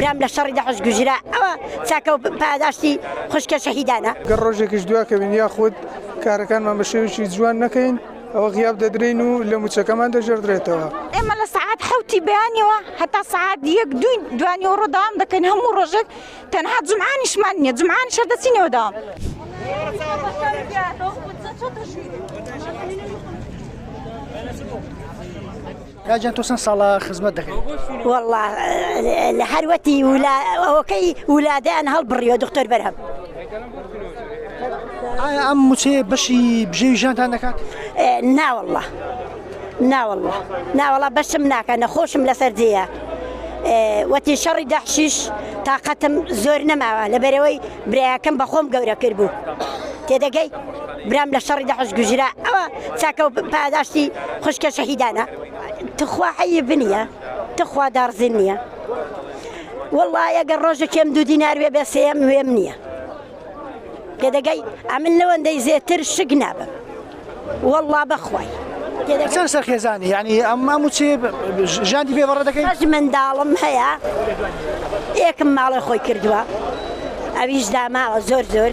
برام لشر دحوش جزرة أو ساكو بعداشتي خشك شهيدانا قررجك جدوا كمن ياخد كاركان ما مشيوش يزوان نكين أو غياب ددرينو لمتش كمان دجر دريتها إما لساعات حوتي بياني حتى ساعات يقدون دواني وردام دكن هم رجك تنهاد زمعاني شمانية زمعاني شردتيني ودام يا جان توصل صلاة خدمة دخل والله لحروتي ولا وكي ولادان هالبريو دكتور برهم أم متى بشي بجي جان عندك نا والله نا والله بس مناك أنا خوش من سردية وتي شر دحشيش طاقتم زورنا معه لبروي بريكم بخوم جورا كربو تدقي برام لشر دحش جزرة أو ساكو بعداشتي خشك شهيدانا تخوى حي بنية تخوى دار زنية والله يا قروجك يمدو دينار بس يمنية كده جاي عملنا وندي زيتر شقنابه والله بخوي كده سر سر خيزاني يعني أما متى جاندي بيه برا دكين رج من دالم هيا يكم مال خوي كردوا أبيش دامال زور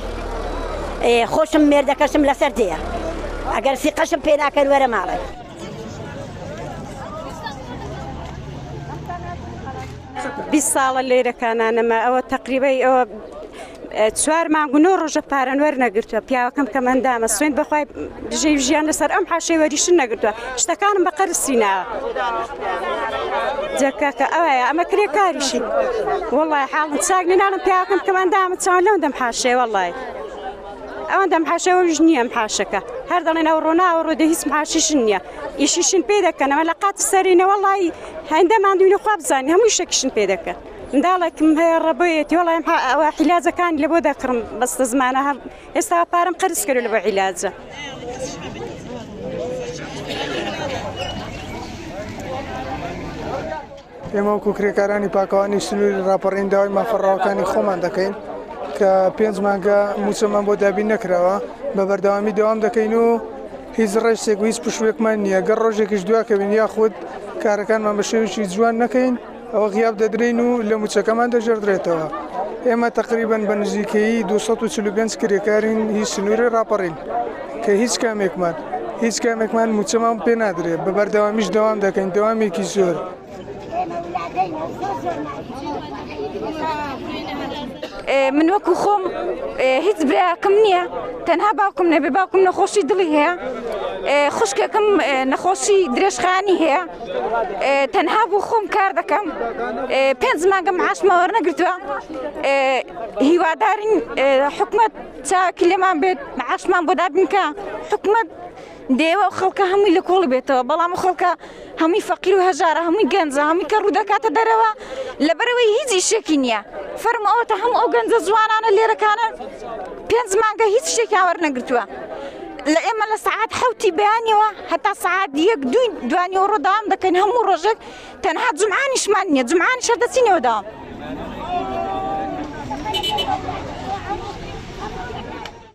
خوشم مرد كشم لسردية أجر في قشم بينا كان ورا مالك بالصالة اللي كان أنا ما أو تقريبا أو سوار ما نقول رجع بارن ورنا قرتوا بيا كم دام الصين بخوي بجي جيان لسر أم حاشي وريشنا قرتوا اشتكان بقر السيناء جاكك أوه أما كري كارشي والله حال تساقني نعلم بيا كم دام تساقن لون دم حاشي والله أو دم حاشي وجنيه محاشكة هذا لنا ورونا ورده اسم حاشيشنيا يشيشن بيدك أنا ملقات السرينة والله عندما عندي خواب زاني هم يشكشن بيدك ندالك مهي ربيتي والله حلازة كان لبو ذكرم بس زمانها هسه بارم قرص كرو لبو حلازة ئێمە وەکو کرێکارانی پاکەوانی سنووری راپەڕینداوای مافەڕاوەکانی خۆمان دەکەین کە 5 مانگە موچەمان بۆ دابین نەکراوە بە بەردەوامی دەوام دەکەین و هیچ ڕێشتێک و هیچ پشوێکمان نییە گەڕ ڕۆژێکیش دووا کەبین یاخود کارەکانمان بە شێوێکی جوان نەکەین ئەوە غیاب دەدرێن و لە موچەکەمان دەژێردرێتەوە ئێمە تقریباً بە نزیکەیی 245 کرێکارین هیچ سنووری راپەڕین کە هیچ کامێکمان موچەمان پێ نادرێت بە بەردەوامیش دەوام دەکەین دەوامێکی زۆر من وەکو خۆم هیچ براکەم نییە تەنها باوکم نەبێ باوکم نەخۆشی دڵی هەیە خوشکێکم نەخۆشی درێژخانی هەیە تەنها بۆ خۆم کار دەکەم 5 مانگە معاشمە وەرنەگرتووە هیوادارین حکومەت چاکی لێمان بێت معاشمان بۆ دابینکە حکومەت دێوە خەڵکە هەمووی لە کۆڵ بێتەوە بەڵام خەڵکە هەمووی فەقیر و هەژارە هەمووی گەنجە هەمووی کە ڕوودەکاتە دەرەوە لەبەرەوەی هیچ ئیشێکی نییە فەرمەوەتە هەموو ئەو گەنجە جوانانە لێرەکانە 5 مانگە هیچ شتێکیان وەرنەگرتووە لە ئێمە لە ساعات حوتی بەیانیەوە هەتا ساعات یەک دوانی و ڕۆ دەوام دەکەین هەموو ڕۆژێک تەنها جومعانیشمان نییە جومعانی شەردەچینەوە دەوام